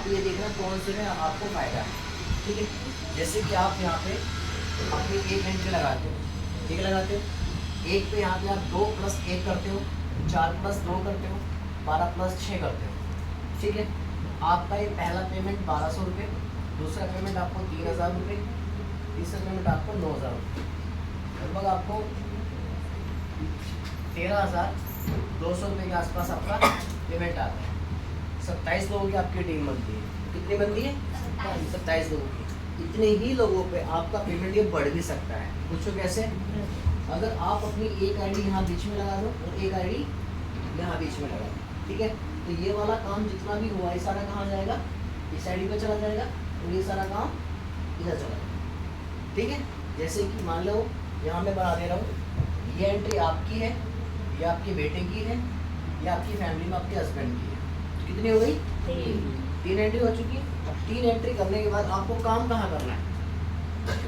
आपको ये देखना कौन से में आपको फायदा है, ठीक है। जैसे कि आप यहाँ पे अपनी एक एंट्री लगाते हो, ठीक लगाते हो, एक पे यहाँ पे आप 2 + 1 करते हो, 4 + 2 करते हो, 12 + 6 करते हो, ठीक है। आपका ये पहला पेमेंट 1200 रुपये, दूसरा पेमेंट आपको 3000 रुपये, तीसरा पेमेंट आपको 9000 रुपये, लगभग आपको 13,200 रुपये के आसपास आपका पेमेंट आता है। 27 लोगों की आपकी टीम बनती है, कितनी बनती है? 27 लोगों की। इतने ही लोगों पे आपका पेमेंट ये बढ़ भी सकता है। पूछो कैसे? अगर आप अपनी एक आईडी यहाँ बीच में लगा दो और एक आईडी यहाँ बीच में लगा दो, ठीक है, तो ये वाला काम जितना भी हुआ ये सारा कहाँ जाएगा? इस आईडी पे चला जाएगा और ये सारा काम इधर चला जाएगा, ठीक है। जैसे कि मान लो यहाँ मैं बना दे रहा हूँ, ये एंट्री आपकी है, ये आपके बेटे की है, ये आपकी फैमिली में आपके हस्बैंड की है, तो कितनी हो गई? 3 एंट्री हो चुकी है। 3 एंट्री करने के बाद आपको काम कहाँ करना है?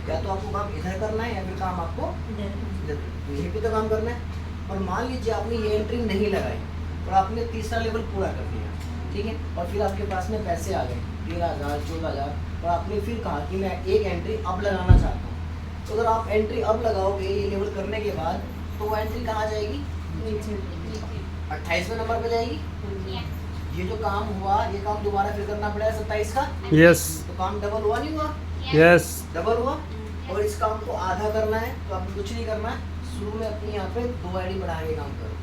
या तो आपको काम इधर करना है या फिर काम आपको इधर, यहीं पे तो काम करना है। और मान लीजिए आपने ये एंट्री नहीं लगाई और आपने तीसरा लेवल पूरा कर दिया, ठीक है, और फिर आपके पास में पैसे आ गए 13,000 14,000, और आपने फिर कहा कि मैं एक एंट्री अब लगाना चाहता हूँ। तो अगर आप एंट्री अब लगाओगे ये लेवल करने के बाद, तो वो एंट्री कहाँ जाएगी? 28वें नंबर पे जाएगी। ये जो काम हुआ ये काम दोबारा फिर करना पड़ेगा 27 का। यस तो काम डबल हुआ नहीं हुआ? यस डबल हुआ। और इस काम को आधा करना है तो आपको कुछ नहीं करना है, शुरू में अपनी यहाँ पे 2 आईडी बढ़ा के काम करो,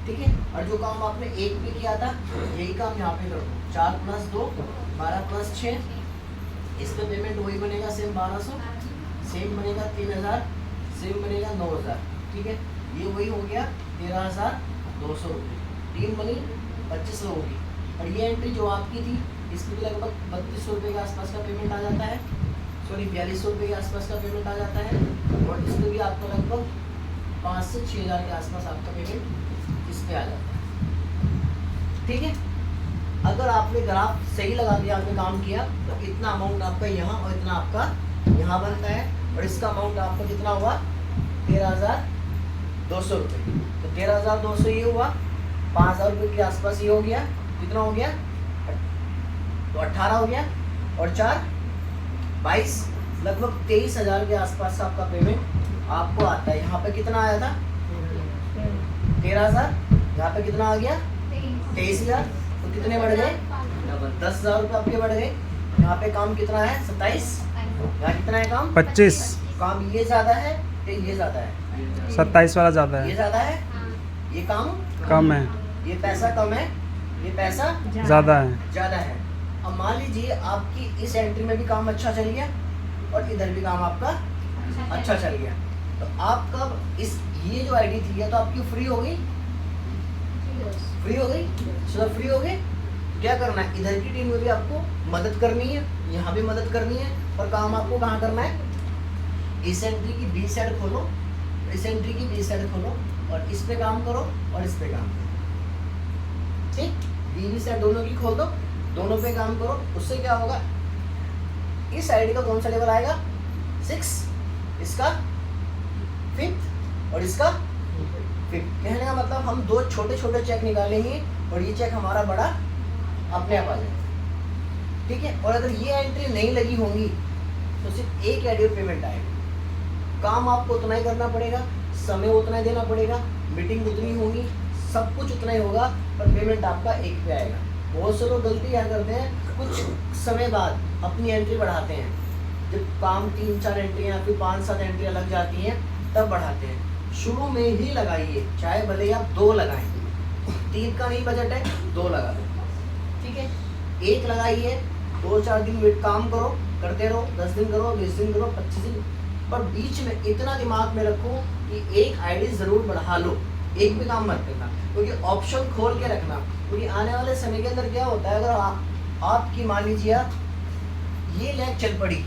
ठीक है। और जो काम आपने एक पे किया था यही काम यहाँ पे करो, 4 + 2 12 + 6, इस पे पेमेंट वही बनेगा सेम 1200, सेम बनेगा 3000, सेम बनेगा 9000, ठीक है। ये वही हो गया 13,200 रुपये। टीम बनी 25 लोगों की। और ये एंट्री जो आपकी थी इसमें भी लगभग 3200 रुपये के आसपास का पेमेंट आ जाता है, सॉरी 4200 रुपये के आसपास का पेमेंट आ जाता है। और इसमें भी आपको लगभग 5 से 6 हज़ार के आसपास आपका पेमेंट इस पे आ जाता है, ठीक है। अगर आपने ग्राफ सही लगा दिया, आपने काम किया, तो इतना अमाउंट आपका यहाँ और इतना आपका यहाँ बनता है। और इसका अमाउंट आपका कितना हुआ? 13,200 रुपये। तो 13,200 ये हुआ, 5,000 रुपये के आसपास ये हो गया, कितना हो गया? तो 18 हो गया, और 4 22, लगभग 23,000 के आसपास आपका पेमेंट आपको आता है। यहाँ पे कितना आया था? 13,000। यहाँ पे कितना आ गया? 23,000। तो कितने बढ़ गए? 10,000 रुपये आपके बढ़ गए। यहाँ पे काम कितना है? 27। यहाँ कितना है काम? 25। काम ये ज्यादा है या ये ज्यादा है? 27 वाला ज़्यादा ये है, ज्यादा है, ये काम कम है, ये पैसा कम है, ये पैसा ज़्यादा है। ज़्यादा है। अब मान लीजिए आपकी इस एंट्री में भी काम अच्छा चल गया और इधर भी काम आपका अच्छा चल गया, तो आपका इस ये जो आईडी थी या तो आपकी फ्री हो गई, फ्री हो गई, चलो फ्री हो गए। क्या करना है? इधर की टीम में भी आपको मदद करनी है, यहाँ भी मदद करनी है, और काम आपको कहाँ करना है? इस एंट्री की बी साइड खोलो, इस एंट्री की बी साइड खोलो, और इस पे काम करो और इस पे काम करो, ठीक। बी साइड दोनों की खोल दो, दोनों पे काम करो। उससे क्या होगा? इस आईडी का कौन सा लेवल आएगा? 6, इसका 5th और इसका 5th। कहने का मतलब हम 2 छोटे छोटे चेक निकालेंगे और ये चेक हमारा बड़ा अपने आप आ जाएगा, ठीक है। और अगर ये एंट्री नहीं लगी होंगी तो सिर्फ एक आईडी पेमेंट आएगा। काम आपको उतना ही करना पड़ेगा, समय उतना ही देना पड़ेगा, मीटिंग उतनी होगी, सब कुछ उतना ही होगा, पर पेमेंट आपका एक पे आएगा। बहुत से लोग गलती क्या करते हैं, कुछ समय बाद अपनी एंट्री बढ़ाते हैं, जब काम 3-4 एंट्रियाँ फिर 5-7 एंट्रियाँ लग जाती हैं तब बढ़ाते हैं। शुरू में ही लगाइए, चाहे भले आप 2 लगाएं, 3 का नहीं बजट है, 2 लगा दो, ठीक है। 1 लगाइए, 2-4 दिन वेट काम करो, करते रहो, 10 दिन करो, 20 दिन करो, 25 दिन, पर बीच में इतना दिमाग में रखो कि एक आईडी जरूर बढ़ा लो, एक भी काम मत करना, क्योंकि ऑप्शन खोल के रखना। क्योंकि आने वाले समय के अंदर क्या होता है, अगर आपकी मान लीजिए ये लैग चल पड़ी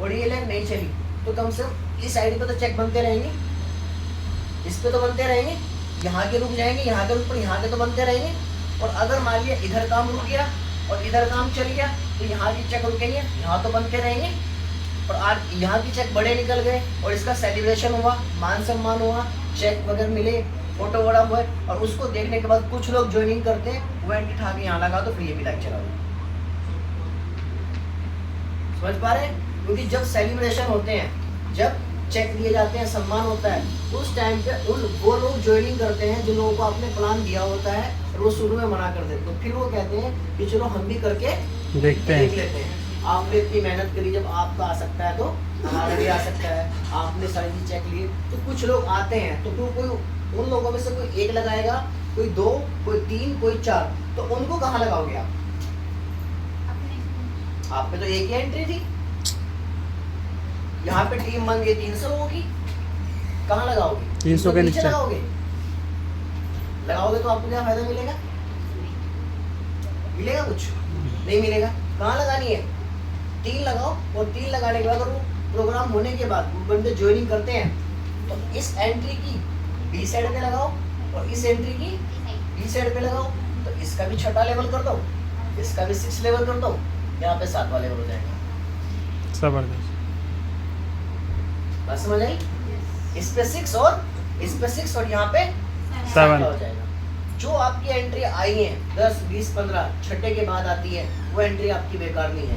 और ये लैग नहीं चली, तो कम से कम इस आईडी पे तो चेक बनते रहेंगे, इस पे तो बनते रहेंगे, यहाँ के रुक जाएंगे, यहाँ के रुक पर यहाँ के तो बनते रहेंगे। और अगर मान लिया इधर काम रुक गया और इधर काम चल गया, तो यहाँ की चेक रुकेंगे, यहाँ तो बनते रहेंगे। और आज यहाँ की चेक बड़े निकल गए और इसका सेलिब्रेशन हुआ, मान सम्मान हुआ, चेक वगैरह मिले, फोटो वगैरह हुए, और उसको देखने के बाद कुछ लोग ज्वाइनिंग करते हैं, वो एंट्री उठा के यहाँ लगा तो फिर ये भी लाइक चला दो, समझ पा रहे हैं? क्योंकि जब सेलिब्रेशन होते हैं, जब चेक दिए जाते हैं, सम्मान होता है, उस टाइम पे वो लोग ज्वाइनिंग करते हैं जिन लोगों को आपने प्लान दिया होता है, और वो शुरू में मना कर देते, तो फिर वो कहते हैं कि चलो हम भी करके देखते देख हैं। लेते हैं। आपने इतनी मेहनत करी, जब आपका आ सकता है तो हमारा भी आ सकता है। आपने सारी चीज चेक ली, तो कुछ लोग आते हैं, तो फिर कोई उन लोगों में से कोई एक लगाएगा, कोई 2, कोई 3, कोई 4, तो उनको कहाँ लगाओगे आप? आप पे तो एक ही एंट्री थी, यहाँ पे टीम बन गई 300 लोगों की, कहाँ लगाओगे? 300 के नीचे। लगाओगे। लगाओगे तो आपको क्या फायदा मिलेगा? मिलेगा कुछ? नहीं मिलेगा। कहाँ लगानी है? 3 लगाओ, और 3 लगाने के बाद और वो प्रोग्राम होने के बाद वो बंदे ज्वाइनिंग करते हैं, तो इस एंट्री की बी साइड पे लगाओ, और इस एंट्री की बी साइड पे लगाओ, तो इसका भी 6वां लेवल कर दो, इसका भी 6 लेवल कर दो, यहाँ पे 7वां लेवल हो जाएगा। जबरदस्त। बात समझ आई? इस पे 6 और इस पे 6 और यहाँ पे 7 हो जाएगा। जो आपकी एंट्री आई है 10, 20, 15 छठे के बाद आती है, वो एंट्री आपकी बेकार नहीं है,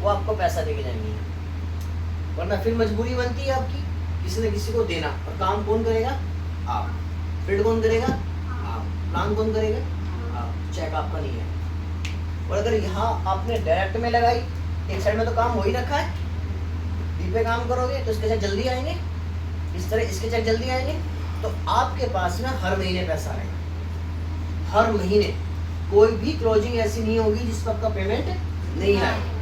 वो आपको पैसा देके जाएंगी, वरना फिर मजबूरी बनती है आपकी किसी न किसी को देना। और काम कौन करेगा? आप। फिर कौन करेगा? आप। प्लान कौन करेगा? आप। चेक आपका नहीं है। और अगर यहाँ आपने डायरेक्ट में लगाई, एक साइड में तो काम हो ही रखा है, डी पे काम करोगे तो इसके चेक जल्दी आएंगे, इस तरह इसके चेक जल्दी आएंगे, तो आपके पास में हर महीने पैसा आएगा। हर महीने कोई भी क्लोजिंग ऐसी नहीं होगी जिस पर आपका पेमेंट नहीं आएगा।